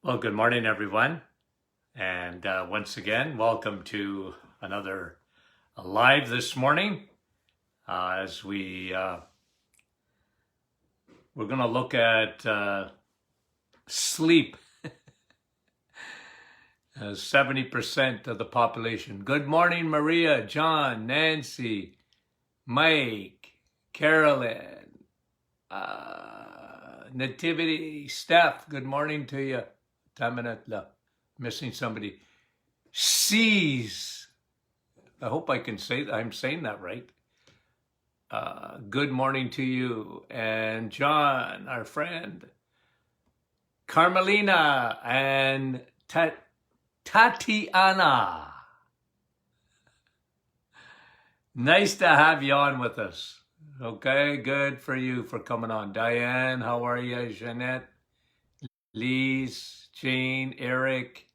Well, good morning, everyone. And once again, welcome to another live this morning as we're going to look at sleep as 70% of the population. Good morning, Maria, John, Nancy, Mike, Carolyn, Nativity, Steph. Good morning to you. Missing somebody. Sees. I hope I can say that. I'm saying that right. Good morning to you. And John, our friend. Carmelina and Tatiana. Nice to have you on with us. Okay, good for you for coming on. Diane, how are you? Jeanette, Lise, Jane, Eric,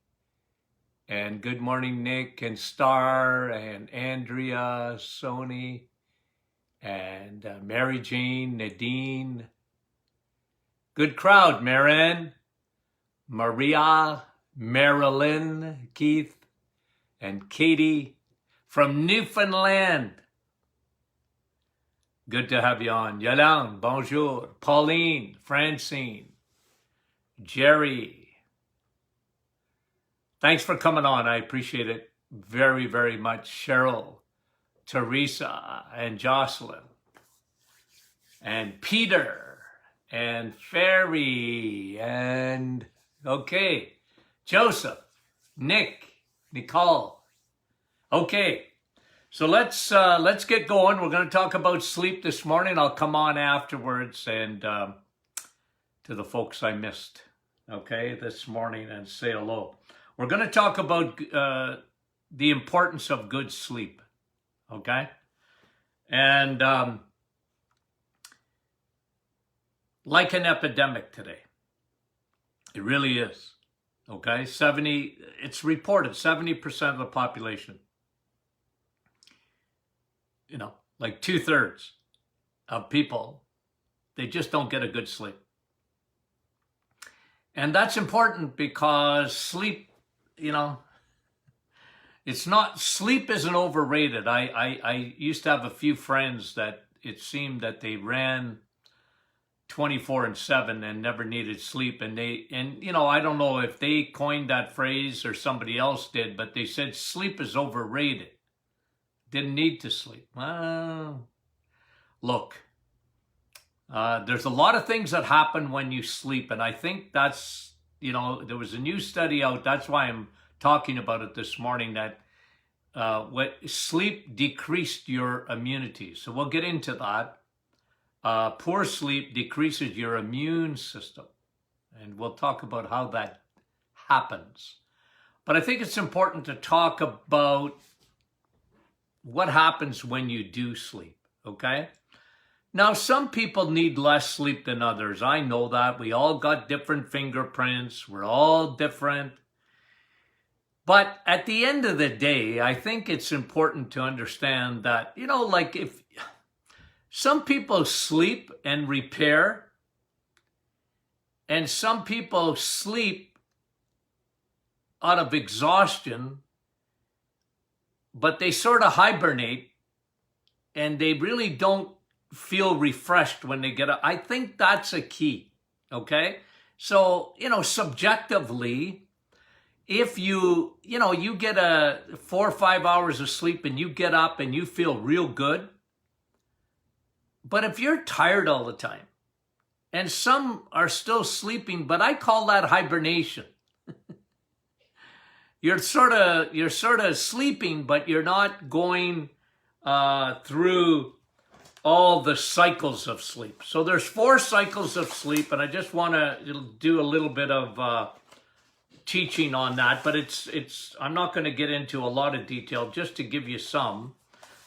and good morning, Nick and Star and Andrea, Sony, and Mary Jane, Nadine. Good crowd, Marin, Maria, Marilyn, Keith, and Katie from Newfoundland. Good to have you on. Yolande, bonjour. Pauline, Francine, Jerry. Thanks for coming on. I appreciate it very, very much. Cheryl, Teresa, and Jocelyn, and Peter, and Ferry, and okay, Joseph, Nick, Nicole. Okay, so let's get going. We're going to talk about sleep this morning. I'll come on afterwards and to the folks I missed, okay, this morning and say hello. We're going to talk about the importance of good sleep, okay? And like an epidemic today, it really is, okay? It's reported 70% of the population, like 2/3 of people, they just don't get a good sleep. And that's important because sleep, sleep isn't overrated. I used to have a few friends that it seemed that they ran 24/7 and never needed sleep. And I don't know if they coined that phrase or somebody else did, but they said sleep is overrated. Didn't need to sleep. Well, look, there's a lot of things that happen when you sleep. And I think that's, there was a new study out. That's why I'm talking about it this morning, that what sleep decreased your immunity. So we'll get into that. Poor sleep decreases your immune system. And we'll talk about how that happens. But I think it's important to talk about what happens when you do sleep, okay? Now, some people need less sleep than others. I know that. We all got different fingerprints. We're all different. But at the end of the day, I think it's important to understand that, if some people sleep and repair, and some people sleep out of exhaustion, but they sort of hibernate and they really don't feel refreshed when they get up. I think that's a key, okay? So, subjectively, if you get 4 or 5 hours of sleep and you get up and you feel real good, but if you're tired all the time, and some are still sleeping, but I call that hibernation. You're sort of sleeping, but you're not going through all the cycles of sleep. So there's 4 cycles of sleep, and I just want to do a little bit of teaching on that, but I'm not going to get into a lot of detail, just to give you some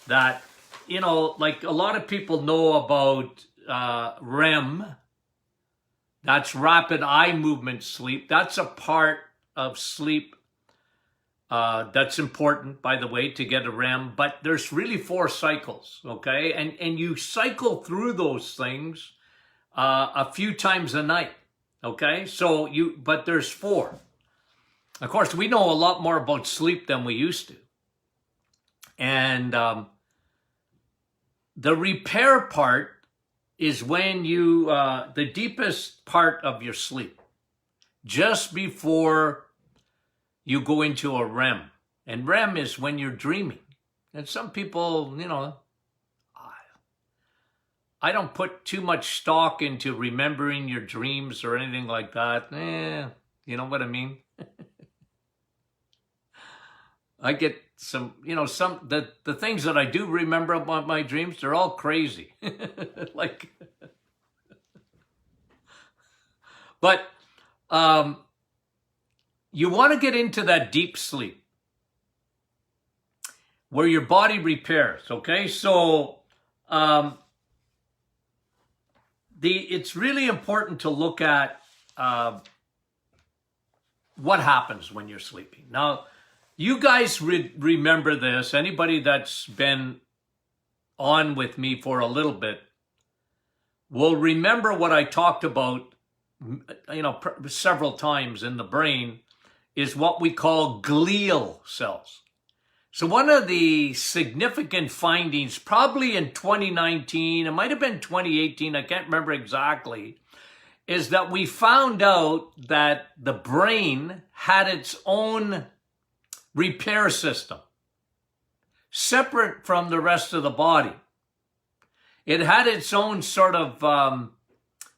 that, like a lot of people know about REM. That's rapid eye movement sleep. That's a part of sleep that's important, by the way, to get a REM, but there's really 4 cycles, okay? And you cycle through those things a few times a night, Okay, so but there's 4. Of course, we know a lot more about sleep than we used to. And the repair part is when the deepest part of your sleep, just before you go into a REM. And REM is when you're dreaming. And some people, I don't put too much stock into remembering your dreams or anything like that. You know what I mean? I get the things that I do remember about my dreams, they're all crazy. But you want to get into that deep sleep where your body repairs, okay? So it's really important to look at what happens when you're sleeping. Now, you guys remember this. Anybody that's been on with me for a little bit will remember what I talked about, several times in the brain, is what we call glial cells. So one of the significant findings, probably in 2019, it might have been 2018, I can't remember exactly, is that we found out that the brain had its own repair system, separate from the rest of the body. It had its own sort of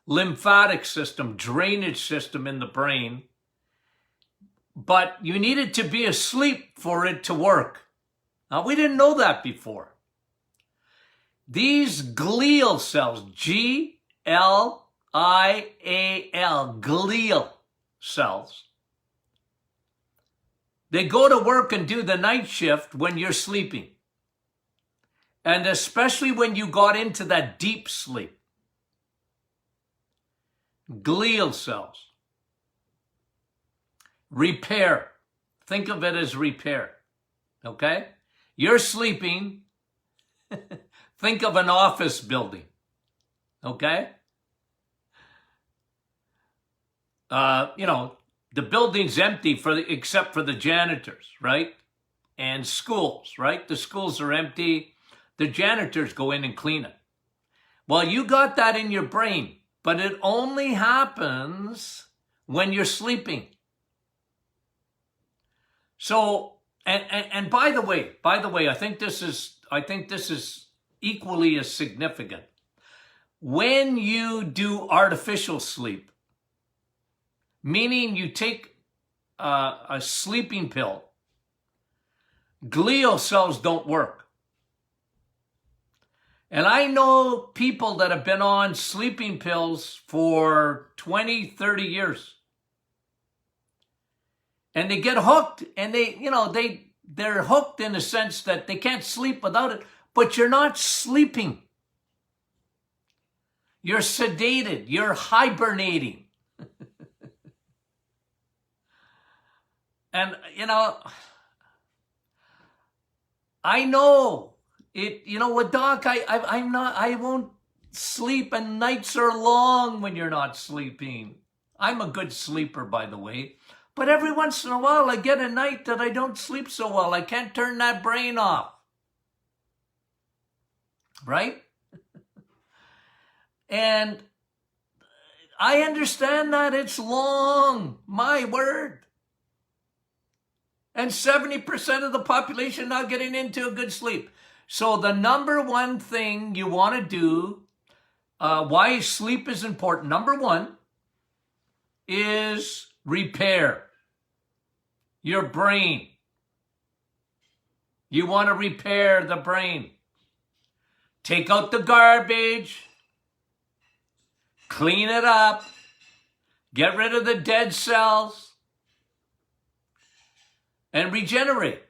lymphatic system, drainage system in the brain, but you needed to be asleep for it to work. Now, we didn't know that before. These glial cells, G-L-I-A-L, glial cells, they go to work and do the night shift when you're sleeping. And especially when you got into that deep sleep. Glial cells. Repair. Think of it as repair. Okay? You're sleeping. Think of an office building. Okay? The building's empty except for the janitors, right? And schools, right? The schools are empty. The janitors go in and clean it. Well, you got that in your brain, but it only happens when you're sleeping. So, and by the way, I think this is equally as significant. When you do artificial sleep, meaning you take a sleeping pill, glial cells don't work. And I know people that have been on sleeping pills for 20, 30 years. And they get hooked, and they're hooked in the sense that they can't sleep without it, but you're not sleeping. You're sedated, you're hibernating. And, I know it, with Doc, I won't sleep, and nights are long when you're not sleeping. I'm a good sleeper, by the way. But every once in a while, I get a night that I don't sleep so well. I can't turn that brain off. Right? And I understand that it's long. My word. And 70% of the population not getting into a good sleep. So the number one thing you want to do, why sleep is important, number one, is repair your brain. You want to repair the brain. Take out the garbage. Clean it up. Get rid of the dead cells. And regenerate.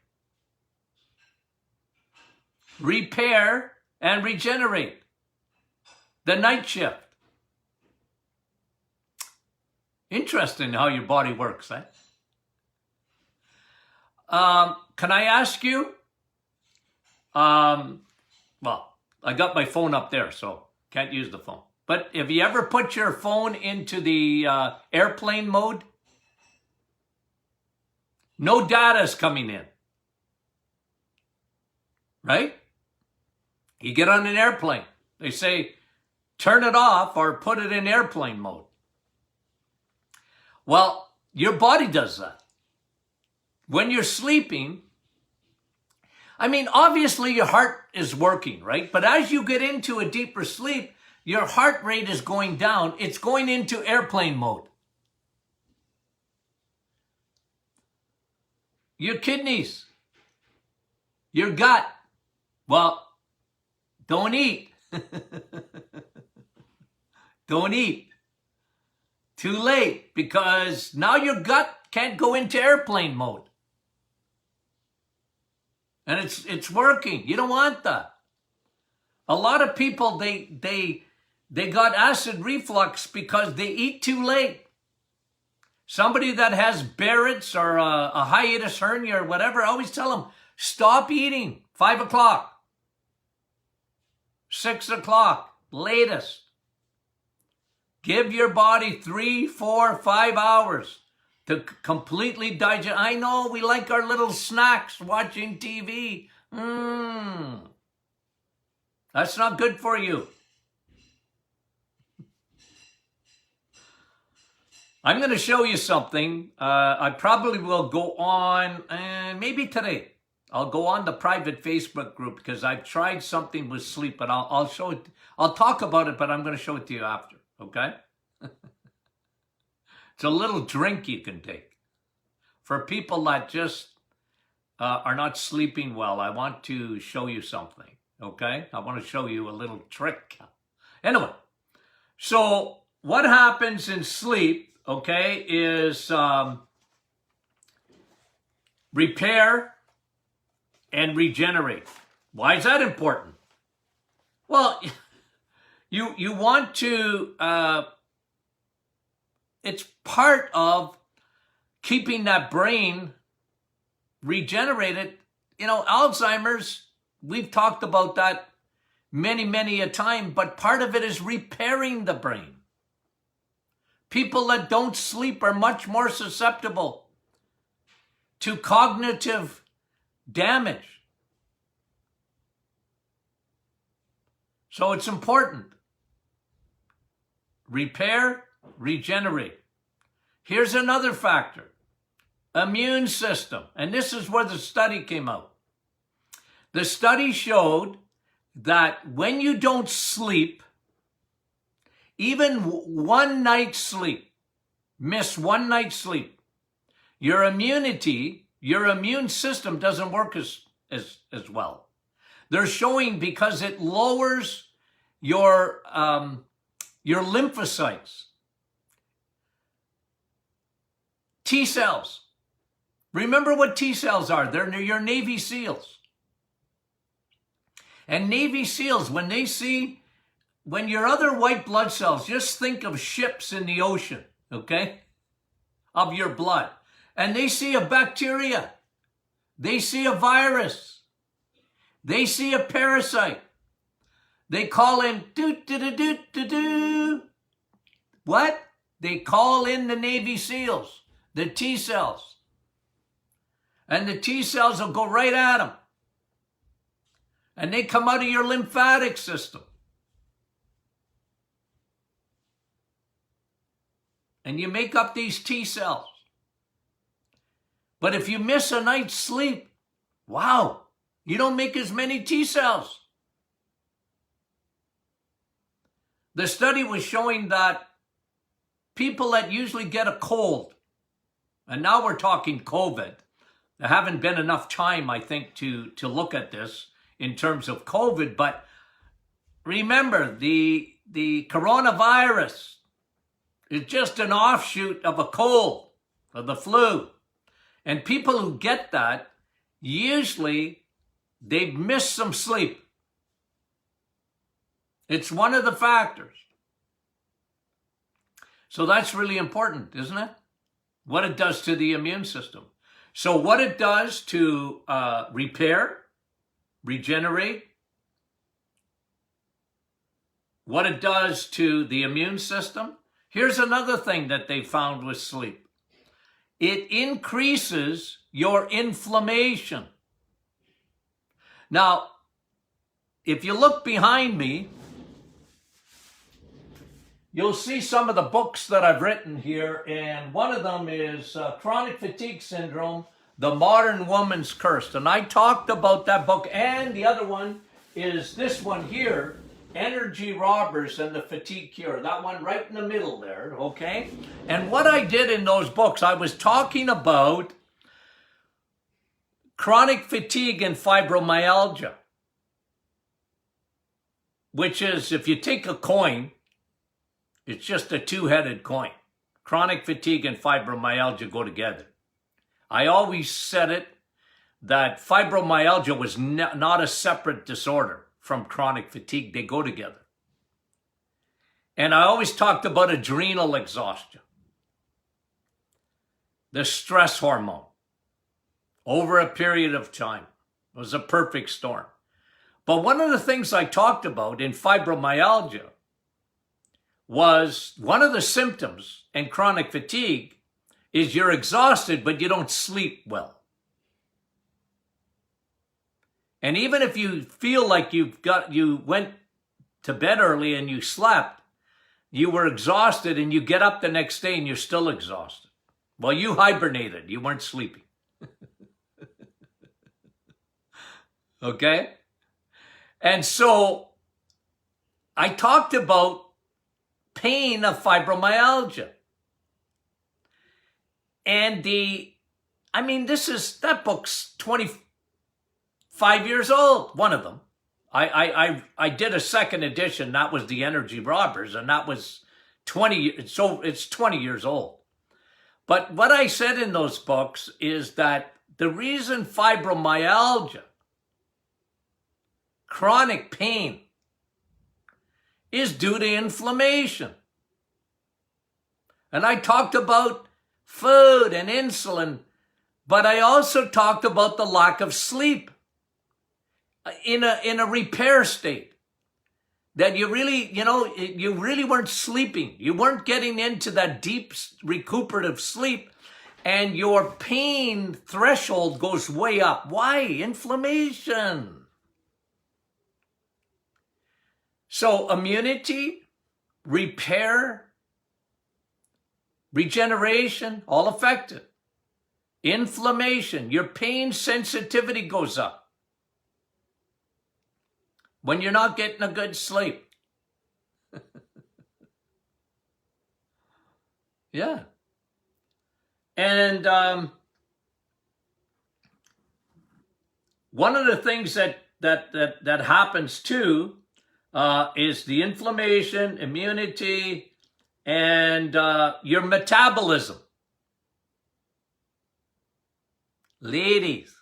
Repair and regenerate. The night shift. Interesting how your body works, eh? Can I ask you? Well, I got my phone up there, so can't use the phone. But have you ever put your phone into the airplane mode? No data is coming in. Right? You get on an airplane. They say, turn it off or put it in airplane mode. Well, your body does that. When you're sleeping, I mean, obviously your heart is working, right? But as you get into a deeper sleep, your heart rate is going down. It's going into airplane mode. Your kidneys, your gut, well, don't eat. Don't eat. Too late, because now your gut can't go into airplane mode. And it's working. You don't want that. A lot of people, they got acid reflux because they eat too late. Somebody that has Barrett's or a hiatus hernia or whatever, I always tell them, stop eating. 5 o'clock. 6 o'clock, latest. Give your body 3, 4, 5 hours to completely digest. I know we like our little snacks watching TV. That's not good for you. I'm going to show you something. I probably will go on, maybe today. I'll go on the private Facebook group because I've tried something with sleep, but I'll show it. I'll talk about it, but I'm going to show it to you after, okay? It's a little drink you can take. For people that just are not sleeping well, I want to show you something, okay? I want to show you a little trick. Anyway, so what happens in sleep, okay, is repair and regenerate. Why is that important? Well, you want to, it's part of keeping that brain regenerated. You know, Alzheimer's, we've talked about that many a time, but part of it is repairing the brain. People that don't sleep are much more susceptible to cognitive damage. So it's important. Repair, regenerate. Here's another factor. Immune system. And this is where the study came out. The study showed that when you don't sleep, even one night's sleep, miss one night's sleep, your immunity, your immune system doesn't work as well. They're showing because it lowers your lymphocytes, T cells. Remember what T cells are. They're your Navy SEALs. And Navy SEALs, when your other white blood cells, just think of ships in the ocean, okay, of your blood. And they see a bacteria. They see a virus. They see a parasite. They call in what? They call in the Navy SEALs, the T cells. And the T cells will go right at them. And they come out of your lymphatic system. And you make up these T cells. But if you miss a night's sleep, wow, you don't make as many T cells. The study was showing that people that usually get a cold, and now we're talking COVID, there haven't been enough time, I think, to look at this in terms of COVID, but remember, the coronavirus is just an offshoot of a cold, of the flu. And people who get that, usually they've missed some sleep. It's one of the factors. So that's really important, isn't it? What it does to the immune system. So what it does to repair, regenerate, what it does to the immune system. Here's another thing that they found with sleep. It increases your inflammation. Now, if you look behind me, you'll see some of the books that I've written here, and one of them is Chronic Fatigue Syndrome, The Modern Woman's Curse. And I talked about that book, and the other one is this one here, Energy Robbers and the Fatigue Cure. That one right in the middle there, okay? And what I did in those books, I was talking about chronic fatigue and fibromyalgia, which is, if you take a coin, it's just a two-headed coin. Chronic fatigue and fibromyalgia go together. I always said it, that fibromyalgia was not a separate disorder from chronic fatigue. They go together. And I always talked about adrenal exhaustion, the stress hormone, over a period of time. It was a perfect storm. But one of the things I talked about in fibromyalgia was one of the symptoms in chronic fatigue is you're exhausted, but you don't sleep well. And even if you feel like you went to bed early and you slept, you were exhausted and you get up the next day and you're still exhausted. Well, you hibernated. You weren't sleeping. Okay? And so I talked about pain of fibromyalgia. And that book's 25 years old, one of them. I did a second edition, that was the Energy Robbers, and that was 20, so it's 20 years old. But what I said in those books is that the reason fibromyalgia, chronic pain, is due to inflammation. And I talked about food and insulin, but I also talked about the lack of sleep in a repair state. That you really weren't sleeping. You weren't getting into that deep recuperative sleep, and your pain threshold goes way up. Why? Inflammation. So immunity, repair, regeneration, all affected. Inflammation, your pain sensitivity goes up when you're not getting a good sleep. Yeah. And one of the things that happens too is the inflammation, immunity, and your metabolism. Ladies,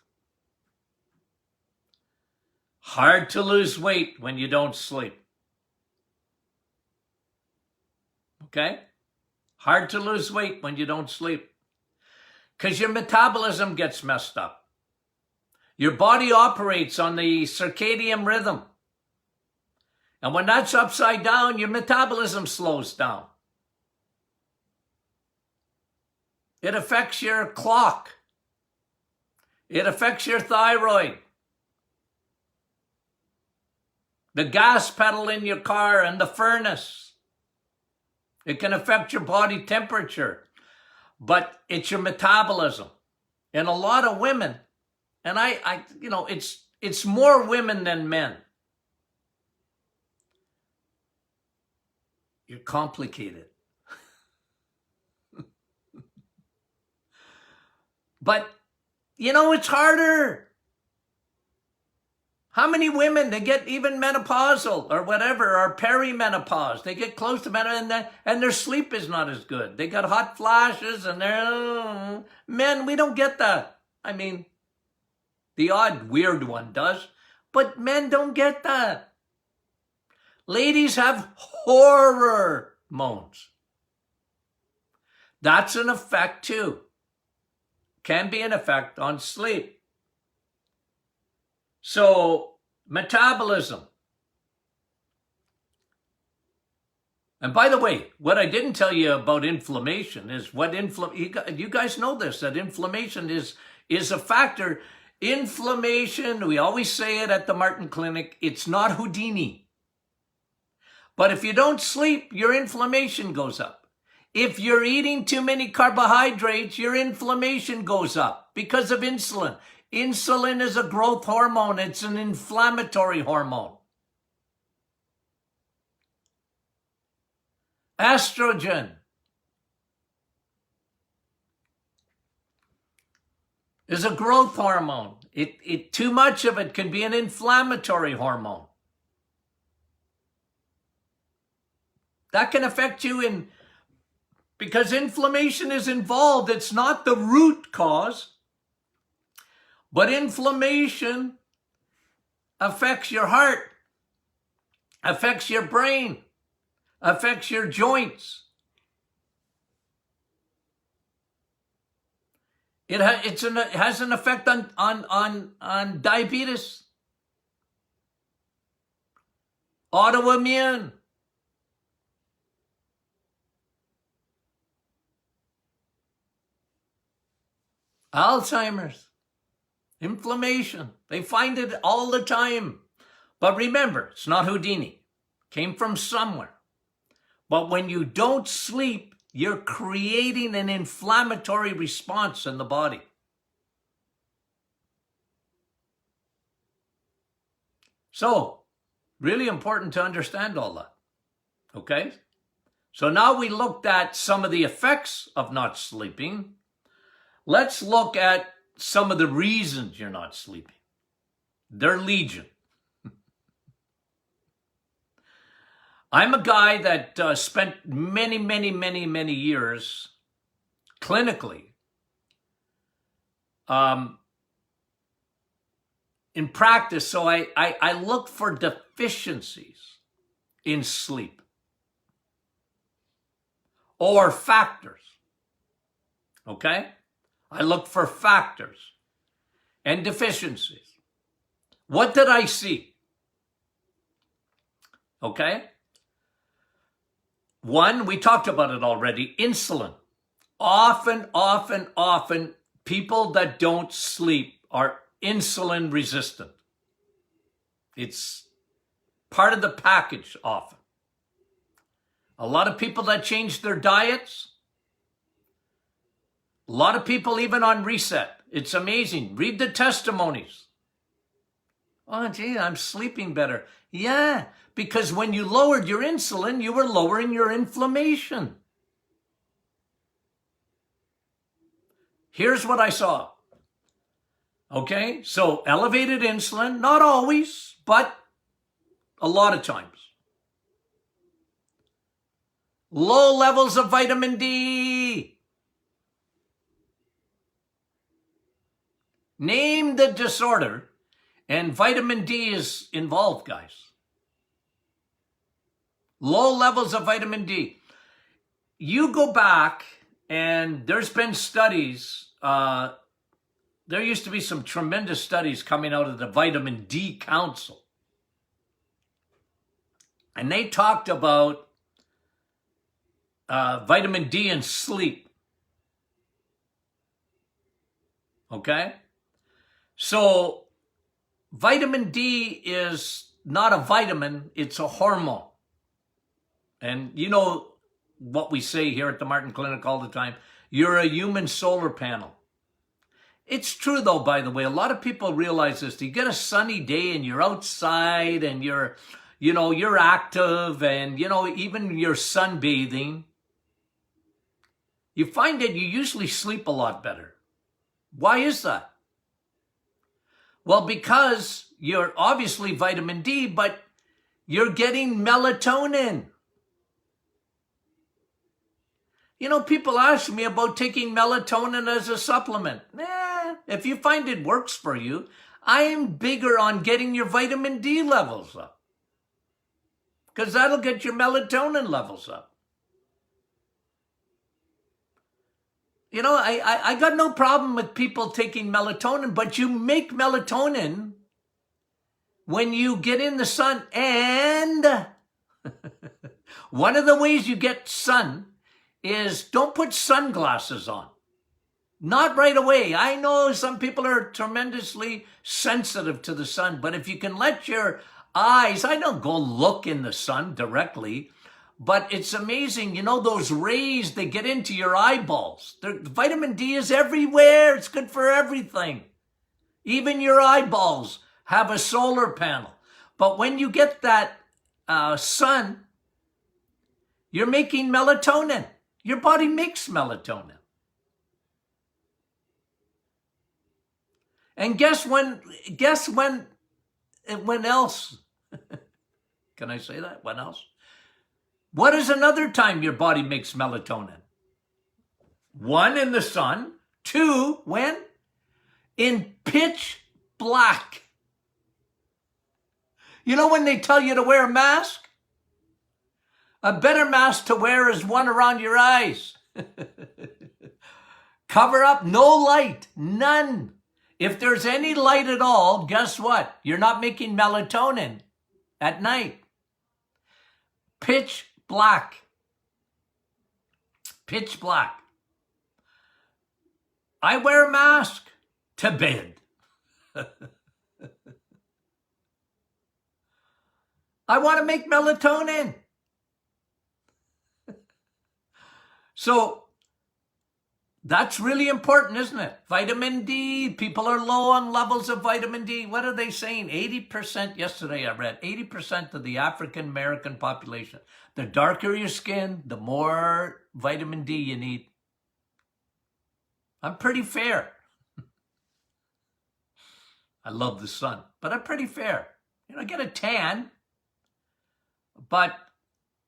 hard to lose weight when you don't sleep. Okay? Hard to lose weight when you don't sleep. Because your metabolism gets messed up. Your body operates on the circadian rhythm. And when that's upside down, your metabolism slows down. It affects your clock. It affects your thyroid. The gas pedal in your car and the furnace. It can affect your body temperature. But it's your metabolism. And a lot of women, and it's more women than men. You're complicated. But, it's harder. How many women, they get even menopausal or whatever, or perimenopause. They get close to menopause and their sleep is not as good. They got hot flashes and they're... Men, we don't get that. I mean, the odd weird one does, but men don't get that. Ladies have hormones. That's an effect too. Can be an effect on sleep. So, metabolism. And by the way, what I didn't tell you about inflammation is you guys know this, that inflammation is a factor. Inflammation, we always say it at the Martin Clinic, it's not Houdini. But if you don't sleep, your inflammation goes up. If you're eating too many carbohydrates, your inflammation goes up because of insulin. Insulin is a growth hormone. It's an inflammatory hormone. Estrogen is a growth hormone. Too much of it can be an inflammatory hormone. That can affect you because inflammation is involved. It's not the root cause, but inflammation affects your heart, affects your brain, affects your joints. It has an effect on diabetes, autoimmune, Alzheimer's, inflammation. They find it all the time. But remember, it's not Houdini. Came from somewhere. But when you don't sleep, you're creating an inflammatory response in the body. So, really important to understand all that. Okay? So now we looked at some of the effects of not sleeping. Let's look at some of the reasons you're not sleeping. They're legion. I'm a guy that spent many years clinically in practice. So I look for deficiencies in sleep or factors. Okay? I look for factors and deficiencies. What did I see? Okay? One, we talked about it already, insulin. Often, people that don't sleep are insulin resistant. It's part of the package often. A lot of people that change their diets, a lot of people even on reset. It's amazing. Read the testimonies. Oh, gee, I'm sleeping better. Yeah, because when you lowered your insulin, you were lowering your inflammation. Here's what I saw. Okay, so elevated insulin, not always, but a lot of times. Low levels of vitamin D. Name the disorder, and vitamin D is involved, guys. Low levels of vitamin D. You go back, and there's been studies. There used to be some tremendous studies coming out of the Vitamin D Council. And they talked about vitamin D and sleep. Okay? So, vitamin D is not a vitamin, it's a hormone. And you know what we say here at the Martin Clinic all the time, you're a human solar panel. It's true though, by the way, a lot of people realize this. You get a sunny day and you're outside and you're active and, even you're sunbathing. You find that you usually sleep a lot better. Why is that? Well, because you're obviously vitamin D, but you're getting melatonin. People ask me about taking melatonin as a supplement. If you find it works for you, I am bigger on getting your vitamin D levels up. Because that'll get your melatonin levels up. I got no problem with people taking melatonin, but you make melatonin when you get in the sun and One of the ways you get sun is don't put sunglasses on. Not right away. I know some people are tremendously sensitive to the sun, but if you can let your eyes, I don't go look in the sun directly, but it's amazing. You know, those rays, they get into your eyeballs. Vitamin D is everywhere. It's good for everything. Even your eyeballs have a solar panel. But when you get that sun, you're making melatonin. Your body makes melatonin. And guess when else? Can I say that? When else? What is another time your body makes melatonin? 1, in the sun. 2, when? In pitch black. You know when they tell you to wear a mask? A better mask to wear is one around your eyes. Cover up, no light, none. If there's any light at all, guess what? You're not making melatonin at night. Pitch black. Pitch black. I wear a mask to bed. I want to make melatonin. So that's really important, isn't it? Vitamin D. People are low on levels of vitamin D. What are they saying? 80%, yesterday I read, 80% of the African American population. The darker your skin, the more vitamin D you need. I'm pretty fair. I love the sun, but I'm pretty fair. You know, I get a tan, but,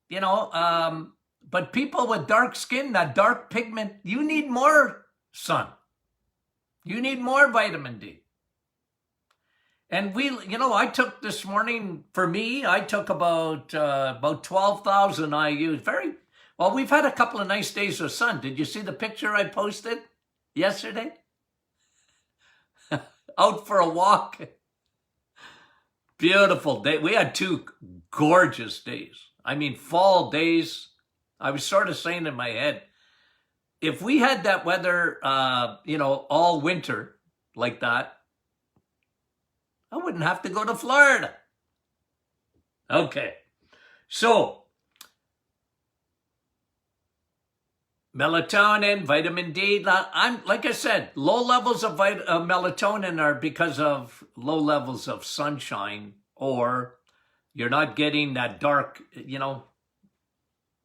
you know, but people with dark skin, that dark pigment, you need more sun. You need more vitamin D. And I took this morning, for me, I took about 12,000 IUs. Well, we've had a couple of nice days of sun. Did you see the picture I posted yesterday? Out for a walk. Beautiful day. We had 2 gorgeous days. I mean, fall days. I was sort of saying in my head, if we had that weather, all winter like that, I wouldn't have to go to Florida. Okay. So, melatonin, vitamin D. Now, like I said, low levels of melatonin are because of low levels of sunshine, or you're not getting that dark,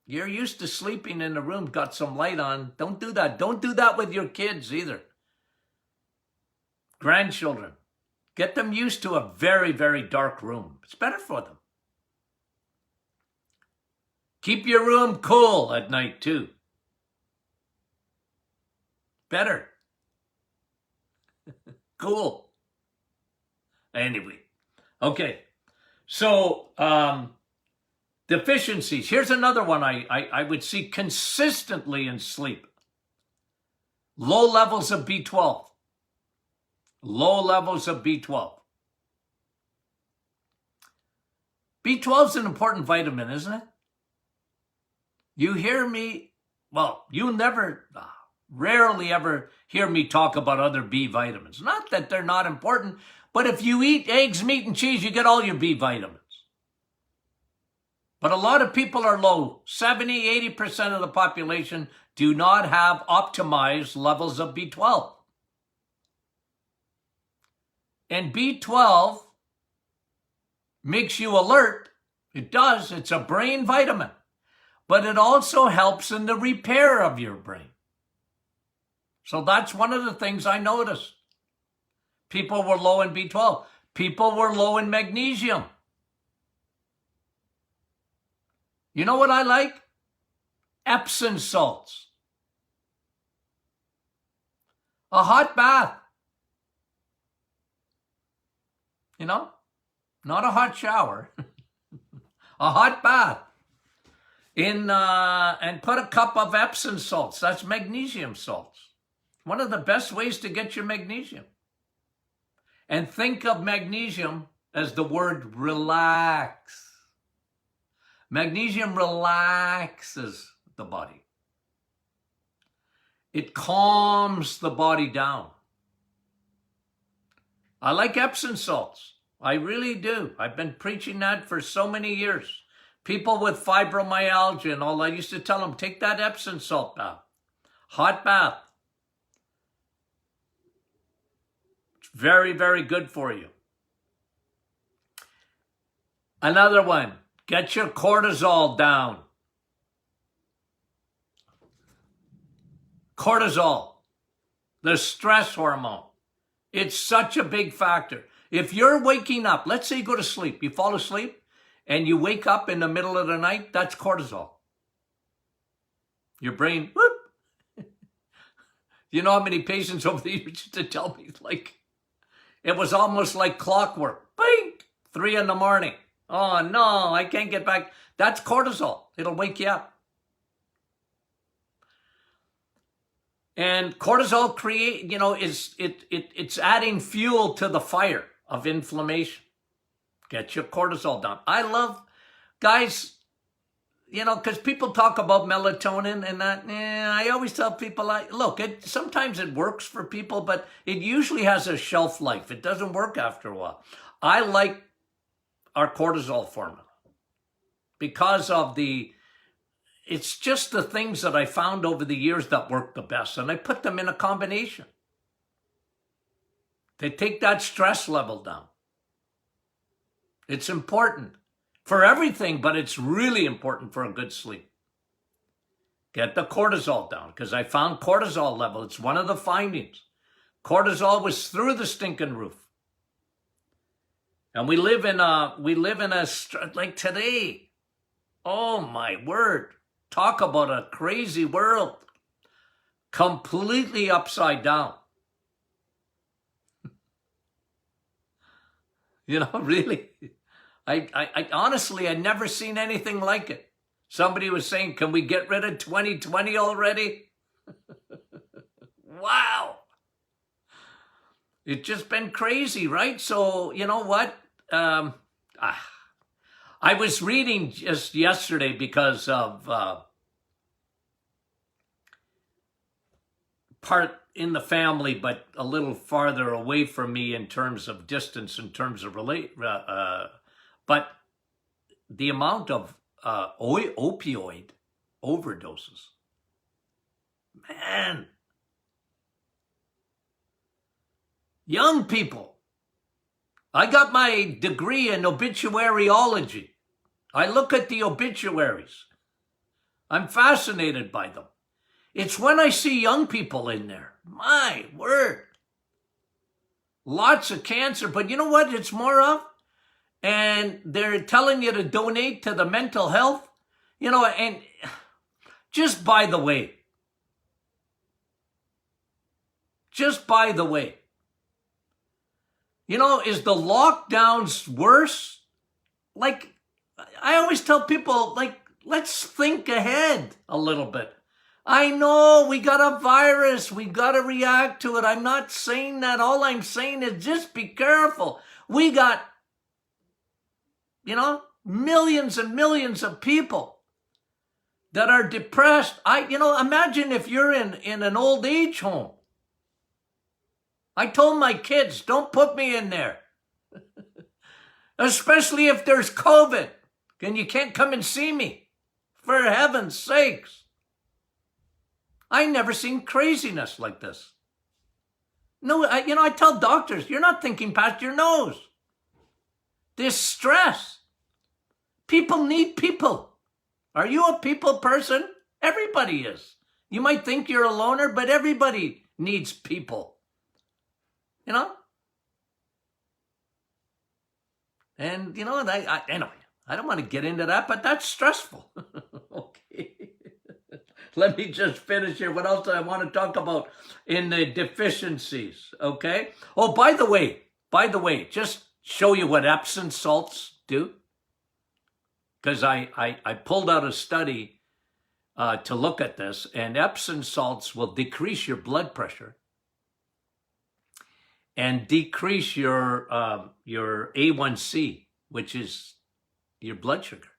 You're used to sleeping in a room, got some light on. Don't do that. Don't do that with your kids either. Grandchildren. Get them used to a very, very dark room. It's better for them. Keep your room cool at night too. Better. Cool. Anyway. Okay. So, deficiencies. Here's another one I would see consistently in sleep. Low levels of B12. Low levels of B12. B12 is an important vitamin, isn't it? You hear me, well, you rarely ever hear me talk about other B vitamins. Not that they're not important, but if you eat eggs, meat, and cheese, you get all your B vitamins. But a lot of people are low. 70-80% of the population do not have optimized levels of B12. And B12 makes you alert. It does. It's a brain vitamin. But it also helps in the repair of your brain. So that's one of the things I noticed. People were low in B12. People were low in magnesium. You know what I like? Epsom salts. A hot bath. Not a hot shower. A hot bath. And put a cup of Epsom salts. That's magnesium salts. One of the best ways to get your magnesium. And think of magnesium as the word relax. Magnesium relaxes the body. It calms the body down. I like Epsom salts. I really do. I've been preaching that for so many years. People with fibromyalgia and all, I used to tell them, take that Epsom salt bath. Hot bath. It's very, very good for you. Another one, get your cortisol down. Cortisol, the stress hormone. It's such a big factor. If you're waking up, let's say you go to sleep, you fall asleep, and you wake up in the middle of the night, that's cortisol. Your brain, whoop. You know how many patients over the years used to tell me, like, it was almost like clockwork. Bing! 3 a.m. Oh, no, I can't get back. That's cortisol. It'll wake you up. And cortisol it's adding fuel to the fire of inflammation. Get your cortisol down. I love, guys, because people talk about melatonin and that. I always tell people, look, sometimes it works for people, but it usually has a shelf life. It doesn't work after a while. I like our cortisol formula because of it's just the things that I found over the years that work the best, and I put them in a combination. They take that stress level down. It's important for everything, but it's really important for a good sleep. Get the cortisol down, because I found cortisol level. It's one of the findings. Cortisol was through the stinking roof. And we live in a like today. Oh my word. Talk about a crazy world. Completely upside down. Really. I honestly, I'd never seen anything like it. Somebody was saying, can we get rid of 2020 already? Wow. It's just been crazy, right? So, you know what? I was reading just yesterday because of part in the family, but a little farther away from me in terms of distance, in terms of but the amount of opioid overdoses, man, young people. I got my degree in obituaryology. I look at the obituaries. I'm fascinated by them. It's when I see young people in there. My word. Lots of cancer, but you know what it's more of? And they're telling you to donate to the mental health. And just by the way, is the lockdowns worse? Like, I always tell people, let's think ahead a little bit. I know we got a virus. We got to react to it. I'm not saying that. All I'm saying is just be careful. We got, millions and millions of people that are depressed. Imagine if you're in an old age home. I told my kids, don't put me in there. Especially if there's COVID and you can't come and see me. For heaven's sakes. I never seen craziness like this. No, I tell doctors, you're not thinking past your nose. This stress. People need people. Are you a people person? Everybody is. You might think you're a loner, but everybody needs people. And, anyway, I don't want to get into that, but that's stressful. Okay. Let me just finish here. What else do I want to talk about in the deficiencies? Okay. Oh, by the way, just show you what Epsom salts do. Because I pulled out a study to look at this, and Epsom salts will decrease your blood pressure and decrease your A1C, which is your blood sugar.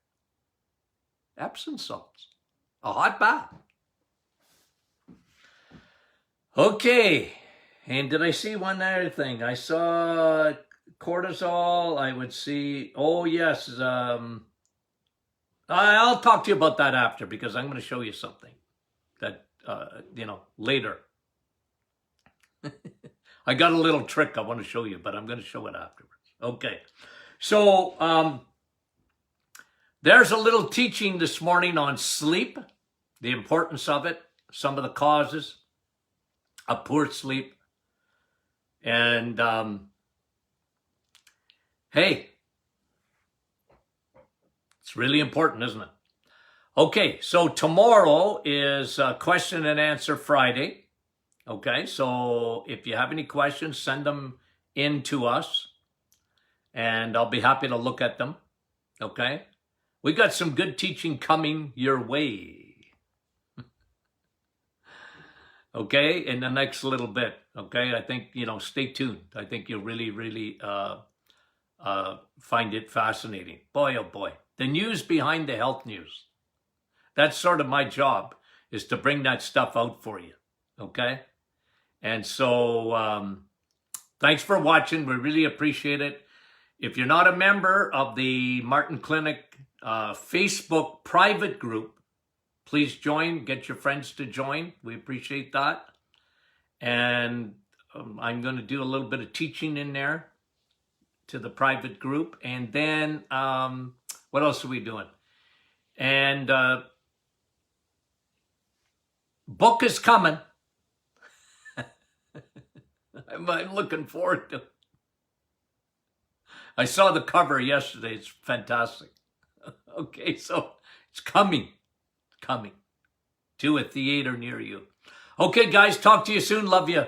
Epsom salts. A hot bath. Okay. And did I see one other thing? I saw cortisol. I would see, oh yes. I'll talk to you about that after, because I'm going to show you something that, later. I got a little trick I want to show you, but I'm going to show it afterwards. Okay. So there's a little teaching this morning on sleep, the importance of it, some of the causes of poor sleep. And hey, it's really important, isn't it? Okay, so tomorrow is question and answer Friday. Okay, so if you have any questions, send them in to us, and I'll be happy to look at them. Okay, we got some good teaching coming your way. Okay, in the next little bit. Okay, I think, stay tuned. I think you'll really, really find it fascinating. Boy, oh boy. The news behind the health news. That's sort of my job, is to bring that stuff out for you. Okay? And so thanks for watching. We really appreciate it. If you're not a member of the Martin Clinic Facebook private group, please join. Get your friends to join. We appreciate that. And I'm going to do a little bit of teaching in there to the private group. And then what else are we doing? And book is coming. I'm looking forward to it. I saw the cover yesterday. It's fantastic. Okay, so it's coming to a theater near you. Okay, guys, talk to you soon. Love you.